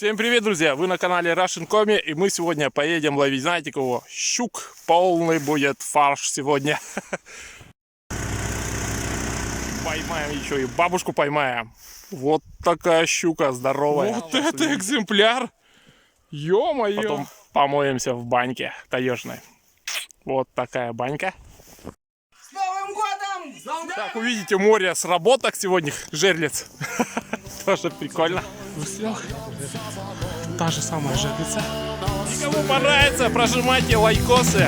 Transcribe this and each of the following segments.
Всем привет, друзья! Вы на канале Russian Komi, и мы сегодня поедем ловить, знаете кого? Щук. Полный будет фарш сегодня. Поймаем еще и бабушку поймаем. Вот такая щука здоровая. Вот это экземпляр! Ё-моё! Потом помоемся в баньке таежной. Вот такая банька. С Новым годом! Так, увидите, море сработок сегодня, жерлиц. Тоже прикольно. Та же самая жерлица. И кому понравится, прожимайте лайкосы.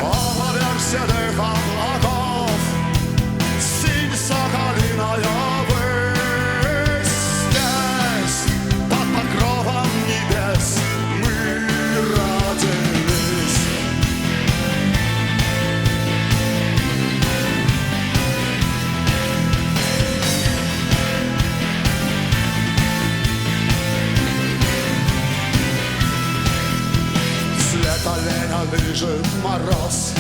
Лежит мороз,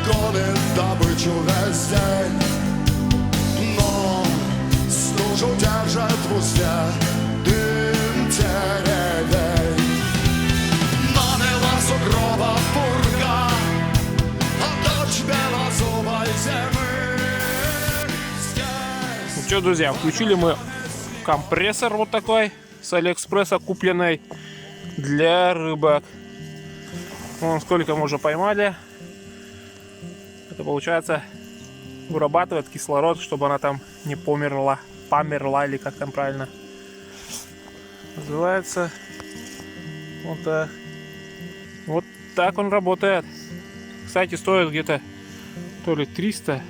гонит добычу весь день, но стужу держит в узде дым деревень. Намела сугроба пурга, а дочь белозубой зимы здесь. Ну что, друзья, включили мы компрессор вот такой с Алиэкспресса купленный для рыбок. Вон сколько мы уже поймали. Это получается вырабатывает кислород, чтобы она там не померла. Померла, или как там правильно называется. Вот так. Вот так он работает. Кстати, стоит где-то то ли 300,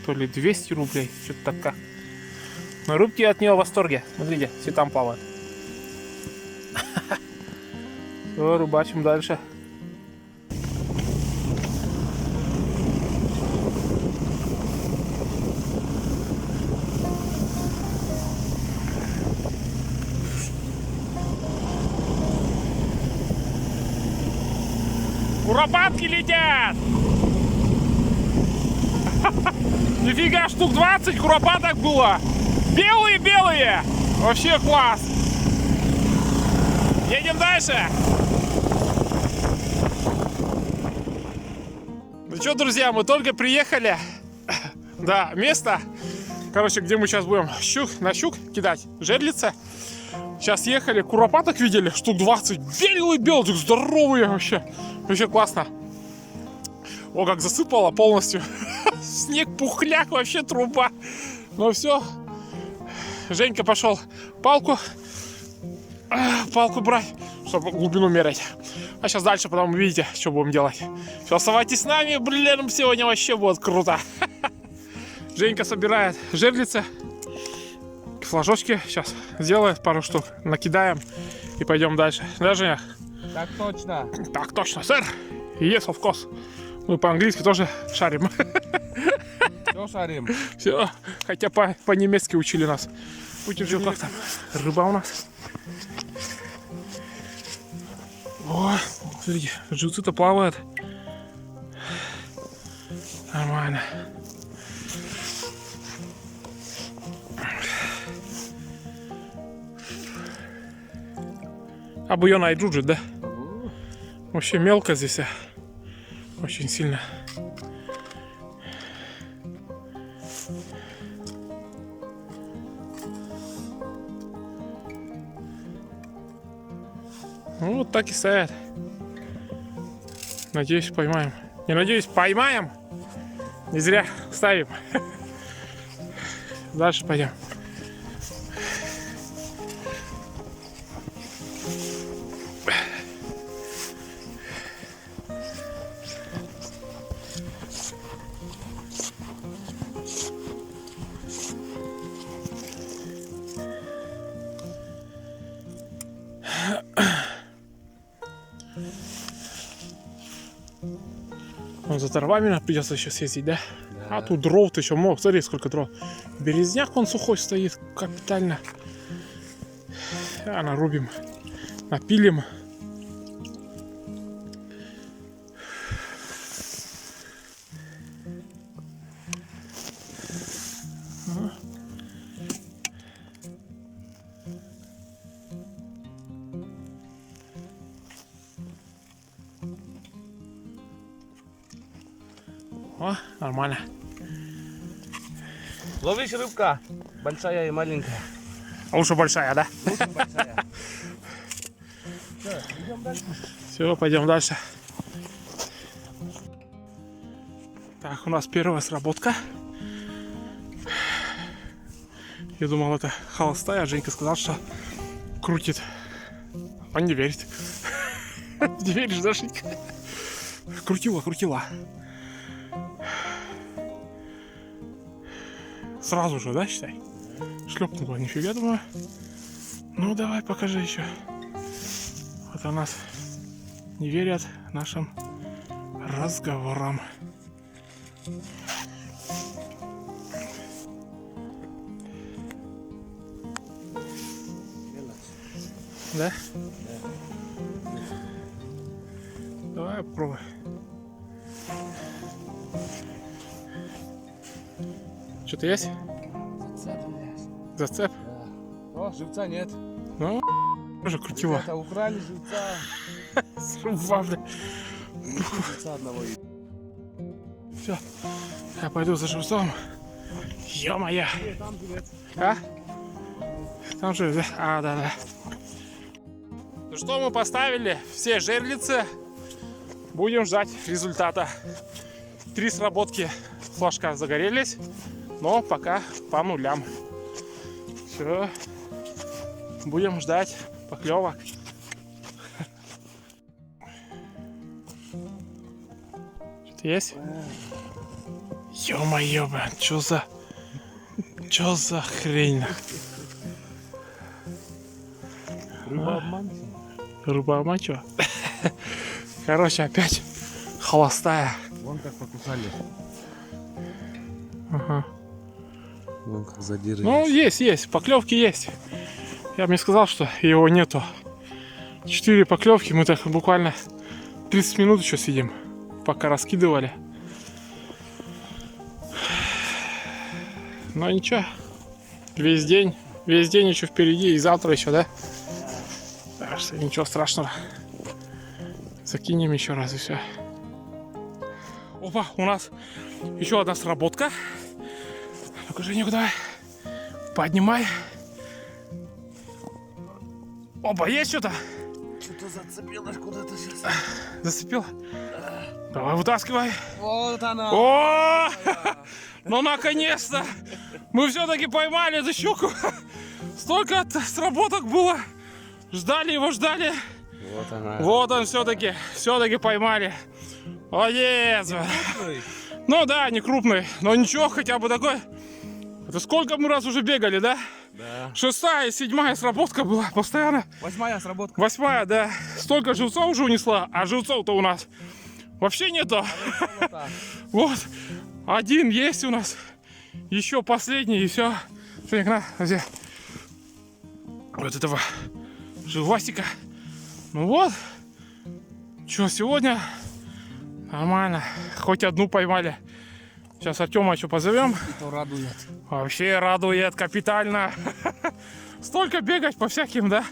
то ли 200 рублей. Что-то так. Но рыбки от нее в восторге. Смотрите, все там плавают. Все, рыбачим дальше. Куропатки летят! Нифига, штук 20 куропаток было! Белые-белые! Вообще класс! Едем дальше! Ну что, друзья, мы только приехали. Да, место, короче, где мы сейчас будем на щук кидать, жерлица. Сейчас ехали, куропаток видели, штук 20. Белые-белые, здоровые вообще. Вообще классно. О, как засыпало полностью. Снег, пухляк, вообще труба. Ну все. Женька пошел палку брать, чтобы глубину мерять. А сейчас дальше потом увидите, что будем делать. Все, оставайтесь с нами, блин, сегодня вообще будет круто. Женька собирает жерлицы, флажочки. Сейчас сделает пару штук, накидаем и пойдем дальше. Да, Женя? Так точно. Так точно, сэр. Yes, of course. Мы по-английски тоже шарим. Все шарим. Все, хотя по-немецки учили нас. Будем же как там. Рыба у нас. О, смотрите, живцы-то плавают. Нормально. Абуё найджуджи, да? Вообще мелко здесь, очень сильно. Ну, вот так и стоят. Надеюсь, поймаем. Не надеюсь, поймаем. Не зря ставим. Дальше пойдем. Ну, за дровами придется сейчас ездить, да? А тут дров-то еще много. Смотри, сколько дров. Березняк он сухой стоит, капитально. А нарубим, напилим. О, нормально. Ловишь рыбка? Большая и маленькая. А лучше большая, да? Очень большая. Все, идем дальше. Все, пойдем дальше. Так, у нас первая сработка. Я думал, это холостая, а Женька сказал, что крутит. Он не верит. Не веришь, да, Женька? Крутила. Сразу же, да, считай? Шлепнула, нифига, думаю. Ну, давай, покажи еще. Вот у нас не верят нашим разговорам. Да? Давай попробуй. Что-то есть? Зацеп, блядь. Зацеп? Да. О, живца нет. Ну, уже крутила. Это украли живца. Срува, бля. Живца одного. Все. Я пойду за живцом. Ё-моё. Там живец. А? Там же, да? А, да. Ну что, мы поставили все жерлицы. Будем ждать результата. 3 сработки флажка загорелись, но пока по нулям. Все. Будем ждать поклевок. Что-то есть? Ё-моё, блин, чё за хрень? Рыба обманчива. Рыба мачо. Короче, опять холостая. Вон как покусали. Ага. Вон как задирали. Ну, есть, поклевки есть. Я бы не сказал, что его нету. 4 поклевки, мы так буквально 30 минут еще сидим, пока раскидывали. Но ничего, весь день еще впереди, и завтра еще, да? Так что ничего страшного. Закинем еще раз и все. Опа, у нас еще одна сработка. Ну-ка, Женек, давай. Поднимай. Опа, есть что-то? Что-то зацепилось куда-то сейчас. Зацепил? Давай, вытаскивай. Вот она. О! Ну, наконец-то! Мы все-таки поймали эту щуку. Столько сработок было. Ждали его. Вот она. Вот он все-таки поймали. Молодец! Ой, Ну да, не крупный, но ничего, хотя бы такой. Это сколько мы раз уже бегали, да? да. 6-я и 7-я сработка была постоянно. 8-я сработка. 8-я, да. Столько живцов уже унесла, а живцов-то у нас вообще нету. Вот, один есть у нас. Еще последний, и все. Женек, на, возьми. Вот этого живасика. Ну вот. Что, сегодня нормально. Хоть одну поймали. Сейчас Артема еще позовем. Это радует. Вообще радует капитально. Столько бегать по всяким, да,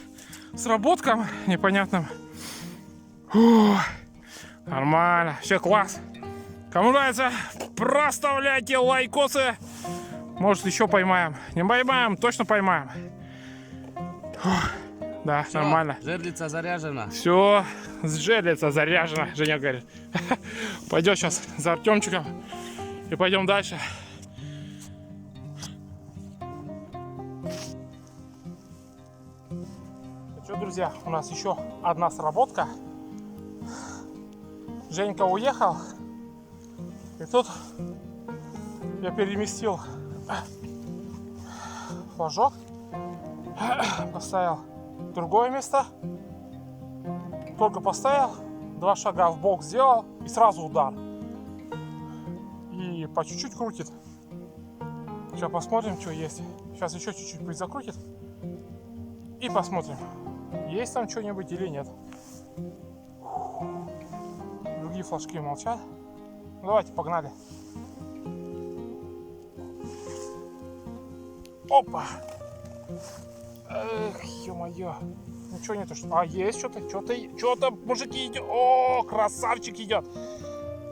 сработкам непонятным. Фух. Нормально. Все, класс. Кому нравится, проставляйте лайкосы. Может, еще поймаем. Не поймаем, точно поймаем. Фух. Да, Всё, нормально. жерлица заряжена. Все, жерлица заряжена, Женя говорит. Пойдем сейчас за Артемчиком и пойдем дальше. Ну что, друзья, у нас еще одна сработка. Женька уехал, и тут я переместил флажок, поставил в другое место. Только поставил, 2 шага в бок сделал, и сразу удар. И по чуть-чуть крутит. Сейчас посмотрим, что есть. Сейчас еще чуть-чуть пусть закрутит. И посмотрим, есть там что-нибудь или нет. Другие флажки молчат. Ну, давайте, погнали. Опа! Эх, ё-моё. Ничего нету, что... А, есть что-то, мужики, идет. О, красавчик идет.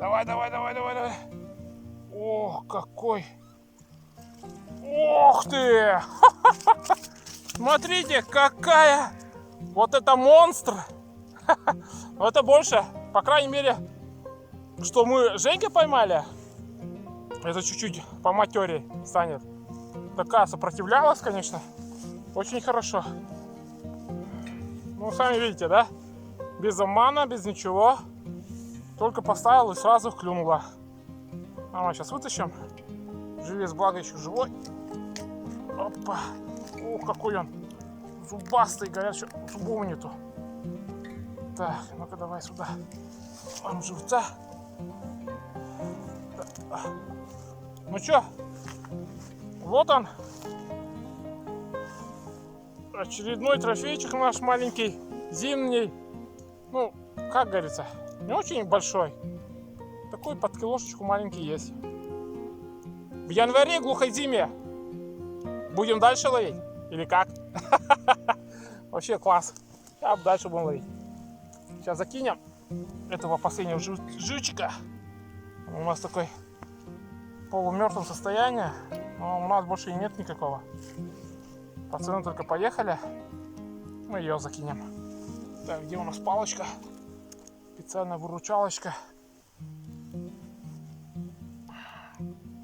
Давай. Ох, какой! Ох ты! Смотрите, какая! Вот это монстр! Это больше, по крайней мере, что мы Женька поймали. Это чуть-чуть по матере станет. Такая сопротивлялась, конечно. Очень хорошо. Ну, сами видите, да? Без обмана, без ничего. Только поставил и сразу клюнула. А мы сейчас вытащим. Живец, благо, еще живой. Опа. Ух, какой он зубастый, говорят, что зубов нету. Так, ну-ка давай сюда. Вам живца. Ну чё? Вот он. Очередной трофейчик наш маленький, зимний. Ну, как говорится, не очень большой. Такой под килошечку маленький есть. В январе, глухой зиме, будем дальше ловить? Или как? Вообще класс. Сейчас дальше будем ловить. Сейчас закинем этого последнего живчика. У нас такой в полумертвом состоянии. Но у нас больше и нет никакого. Пацаны только поехали. Мы ее закинем. Так, где у нас палочка? Специальная выручалочка.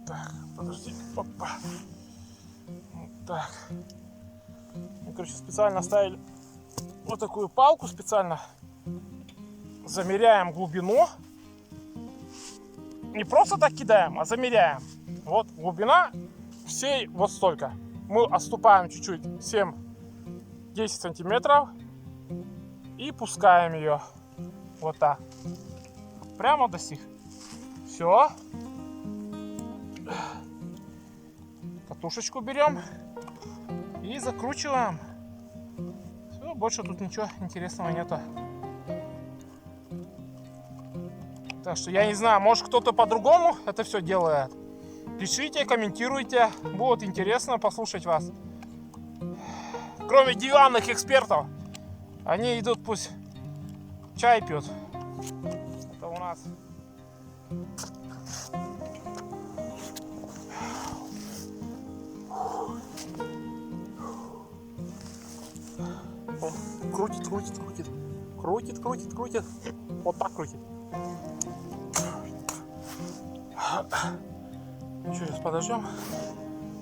Так, подожди. Опа. Вот так. Мы, короче, специально оставили вот такую палку специально. Замеряем глубину. Не просто так кидаем, а замеряем. Вот глубина всей вот столько. Мы отступаем чуть-чуть 7-10 сантиметров и пускаем ее вот так. Прямо до сих. Все. Катушечку берем и закручиваем. Все, больше тут ничего интересного нету. Так что я не знаю, может кто-то по-другому это все делает. Пишите, комментируйте, будет интересно послушать вас. Кроме диванных экспертов, они идут пусть чай пьют. Это у нас. Крутит, крутит, крутит. Крутит, крутит, крутит. Вот так крутит. Еще сейчас подождем.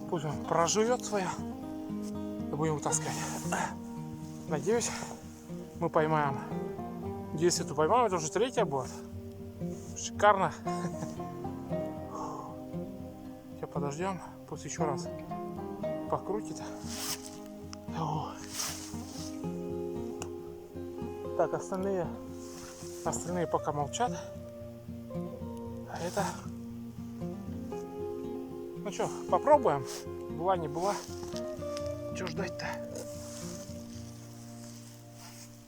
Пусть он проживет свое. И будем вытаскивать. Надеюсь, мы поймаем. Если эту поймаем, это уже третья будет. Шикарно. Сейчас подождем. Пусть еще раз покрутит. Так, остальные пока молчат. А это... Ну что, попробуем. Была, не была. Что ждать-то?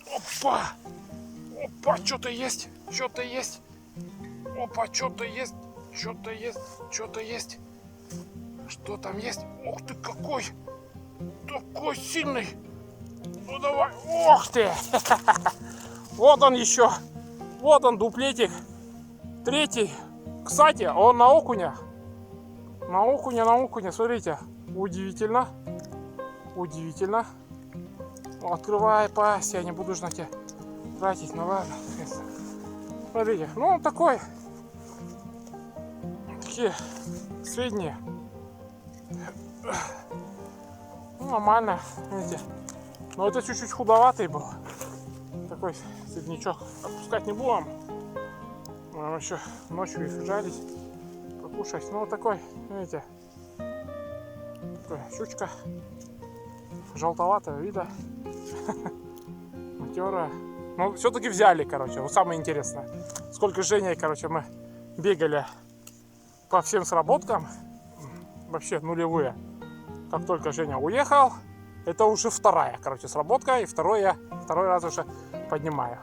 Опа! Опа, что-то есть. Что-то есть. Опа, что-то есть. Что-то есть. Что-то есть. Что там есть? Ух ты, какой! Такой сильный! Ну давай! Ох ты! Вот он еще! Вот он, дуплетик. Третий. Кстати, он на окуня. На окуня, смотрите. Удивительно. Удивительно. Открывай пасть, я не буду же на тебя тратить, ну ладно. Смотрите, ну он такой. Такие средние. Ну, нормально, видите. Но это чуть-чуть худоватый был. Такой среднячок. Отпускать не будем. Мы еще ночью их жались. Покушать. Ну вот такой, видите. Такой щучка. Желтоватого вида. Матерая. Ну, все-таки взяли, короче. Вот самое интересное. Сколько Женей, короче, мы бегали по всем сработкам. Вообще нулевые. Как только Женя уехал, это уже вторая, короче, сработка. И второй раз уже поднимаю.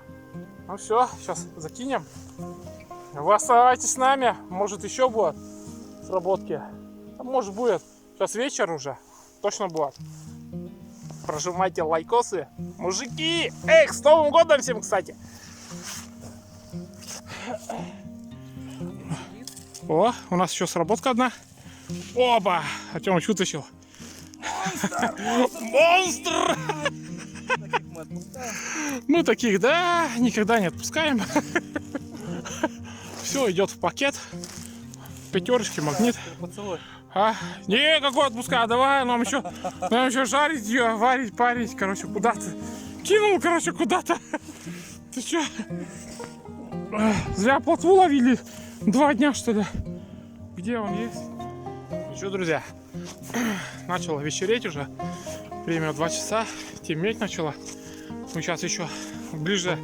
Ну все, сейчас закинем. Вы оставайтесь с нами. Может еще будут сработки. А может будет. Сейчас вечер уже. Точно будет. Прожимайте лайкосы. Мужики! Эх, с Новым годом всем, кстати! О, у нас еще сработка одна. Оба! Артемыч вытащил. Монстр! Мы отпускаем. Ну, таких, да, никогда не отпускаем. Все идет в пакет. Пятерочки, магнит. Поцелуй. А? Не, какой отпуска, давай, нам еще жарить ее, варить, парить, короче, куда-то. Кинул, короче, куда-то. Ты че? Зря плотву ловили 2 дня, что ли. Где он есть? Ну что, друзья, начало вечереть уже. Время 2 часа, темнеть начало. Мы сейчас еще ближе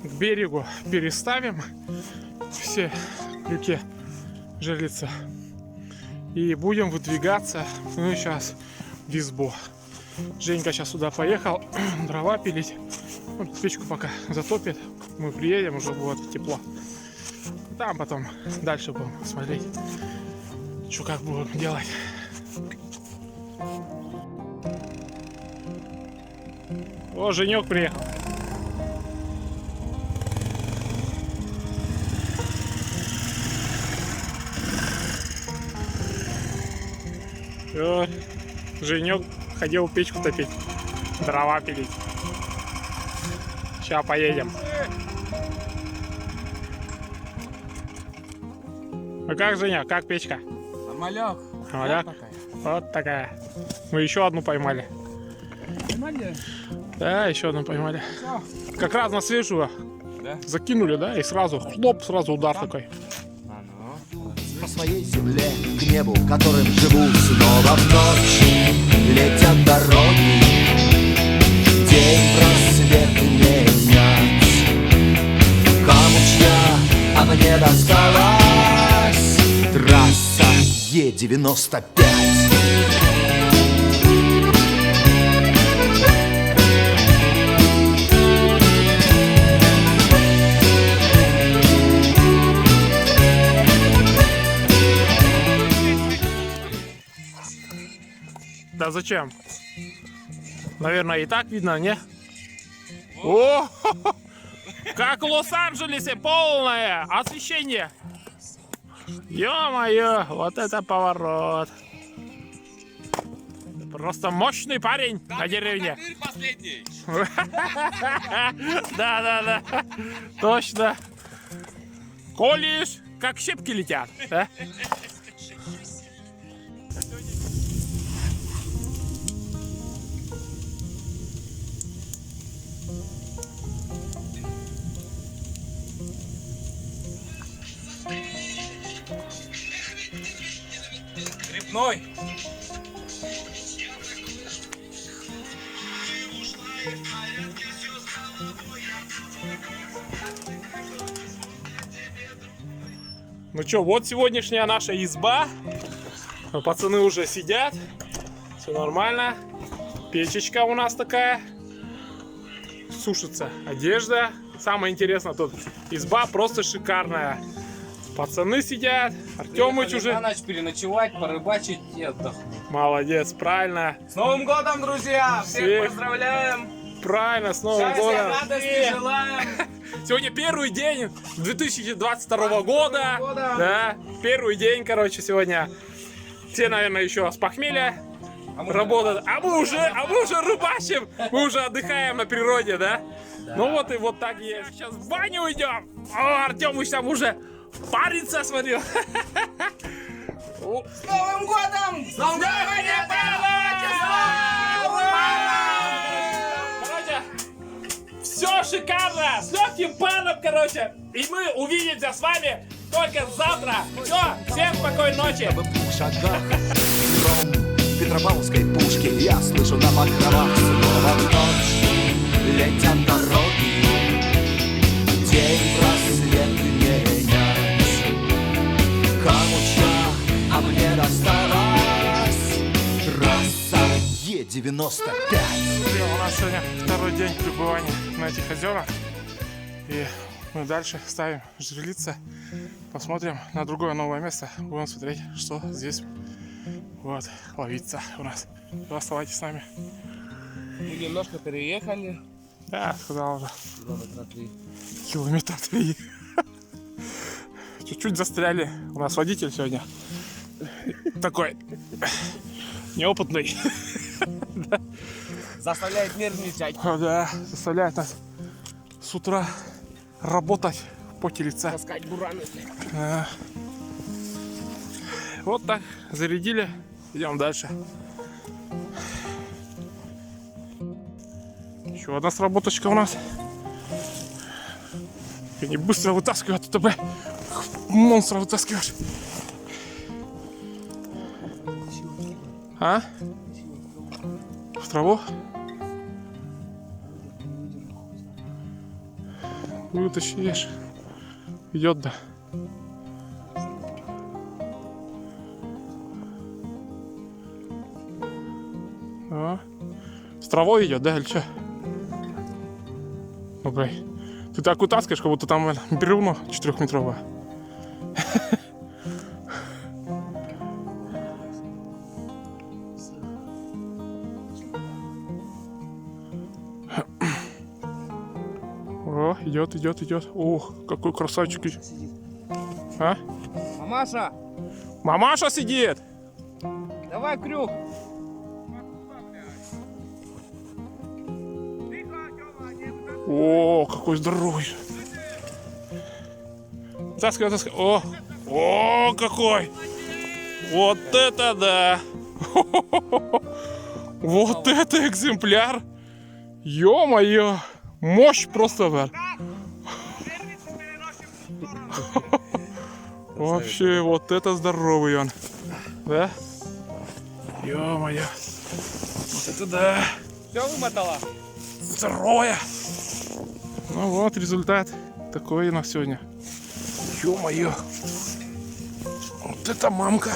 к берегу переставим все крюки жерлицы. И будем выдвигаться, ну, сейчас в избу. Женька сейчас сюда поехал, дрова пилить. Вот печку пока затопит. Мы приедем, уже будет тепло. Там потом дальше будем смотреть, что как будем делать. О, Женек приехал. О, Женек ходил печку топить, дрова пилить. Сейчас поедем. Ну как, Женя, как печка? Амаляк. Амаляк? Вот такая. Мы еще одну поймали. Поймали? Да, еще одну поймали. Всё. Как раз на свежую. Да? Закинули, да, и сразу хлоп, сразу удар такой. А ну. По своей земле к небу, которым живу снова в ночь летят дороги, день просвет менять. Камучья, а мне досталась трасса Е-95. Да зачем? Наверное, и так видно, не? О, как в Лос-Анджелесе полное освещение. Ё-моё, вот это поворот. Просто мощный парень на деревне. Последний. Да. Точно. Колешь, как щепки летят. Да? Грибной. Ну что, вот сегодняшняя наша изба. Пацаны уже сидят. Все нормально. Печечка у нас такая. Сушится одежда. Самое интересное, тут изба просто шикарная. Пацаны сидят. Артемыч уже. На ночь переночевать, порыбачить и отдохнуть. Молодец, правильно. С Новым годом, друзья! Всех Всех. поздравляем! Правильно, с Новым Счастья, годом. радости желаем! Сегодня первый день 2022 года. Да, первый день, короче, сегодня. Все, наверное, еще с похмелья работают. А мы уже рыбачим. Мы уже отдыхаем на природе, да? Ну вот и вот так есть. Сейчас в баню уйдем. О, Артемыч там уже парится, смотрю. С Новым годом! С Новым Короче, все шикарно, с легким паром, короче. И мы увидимся с вами только завтра. Все, всем спокойной ночи. В шагах гром Петропавловской пушки я слышу на покровах снова в ночь летят дороги, день просвет менять. Камуча, а мне досталась трасса Е-95. У нас сегодня второй день пребывания на этих озерах. И мы дальше ставим жерлицы. Посмотрим на другое новое место. Будем смотреть, что здесь вот ловится у нас. Оставайтесь с нами. Мы немножко переехали. Да, сказал уже. Километра 3. Километра 3. Чуть-чуть застряли. У нас водитель сегодня такой неопытный. Заставляет нервничать. Да, заставляет нас с утра работать в поте лица. Таскать бураны. Вот так, зарядили. Идем дальше. Еще одна сработочка у нас. И не быстро вытаскивать, а то бы монстра вытаскиваешь. А? В траву? Вытащишь. Идет, да. А? С травой идет, да, или что? Ну, блин. Ты так вытаскиваешь, как будто там бревно 4-метровое. О, идет, идет, идет. Ох, какой красавчик. А? Мамаша, Мамаша сидит! давай крюк. О, какой здоровый. Таскай, таскай. О, какой. Вот это да. Вот это экземпляр. Ё-моё. Мощь просто, да. Вообще, вот это здоровый он. Да? Ё-моё. Вот это да. Все вымотала? Второе. Ну вот результат. Такой у нас сегодня. Ё-моё. Вот это мамка.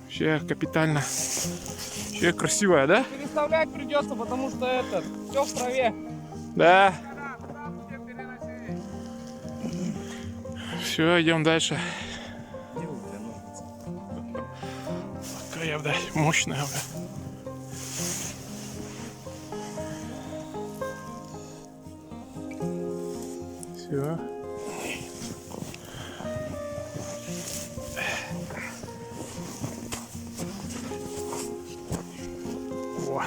Вообще капитально. Вообще красивая, да? Переставлять придется, потому что это все в траве. Да. Все, идем дальше. Какая, блядь, мощная, блядь. Все. О.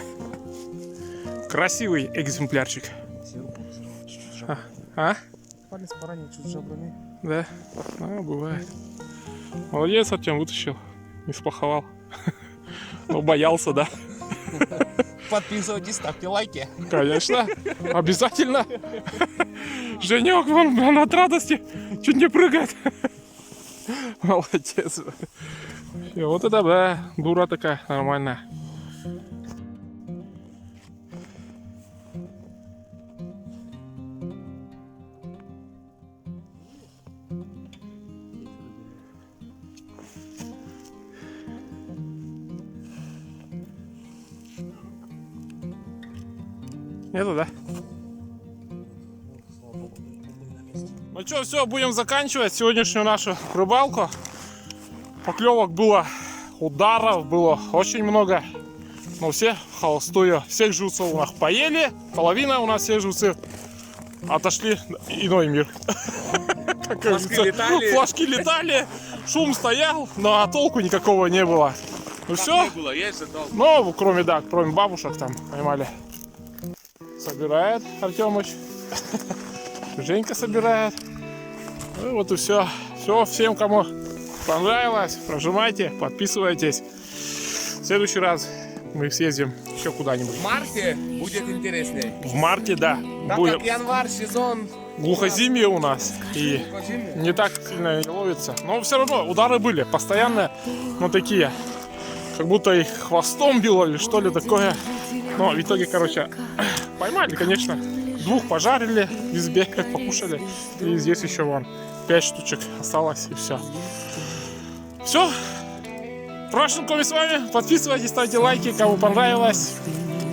Красивый экземплярчик. А? Палец поранил чуть жабрами. Да? А, бывает. Молодец, Артем, вытащил. Не сплоховал. Но боялся, да? Подписывайтесь, ставьте лайки. Конечно. Обязательно. Женек, он от радости чуть не прыгает. Молодец. И вот это, да, дура такая нормальная. Это да. Ну что, все, будем заканчивать сегодняшнюю нашу рыбалку. Поклевок было, ударов было очень много. Но все холостую. Всех живцов у нас поели. Половина у нас всех живцев отошли в иной мир. Флажки летали, шум стоял, но толку никакого не было. Ну все. Ну, кроме бабушек там поймали. Собирает Артемыч. Женька собирает. Ну вот и все. Все, всем, кому понравилось, прожимайте, подписывайтесь. В следующий раз мы съездим еще куда-нибудь. В марте будет интереснее. В марте, да. Так Будет как январь сезон. глухозимье у нас. И не так сильно не ловится. Но все равно удары были постоянно, но такие. Как будто их хвостом било или что ли такое. Но в итоге, короче, поймали, конечно. 2 пожарили в избе, покушали. И здесь еще вон 5 штучек осталось, и все. Все. Russian Comi с вами. Подписывайтесь, ставьте лайки, кому понравилось.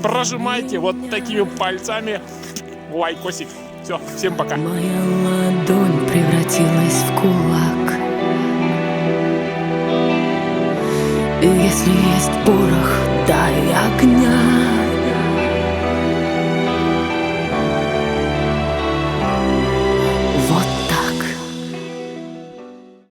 Прожимайте вот такими пальцами лайкосик. Все, всем пока. Моя ладонь превратилась в кулак. И если есть порох, дай огня.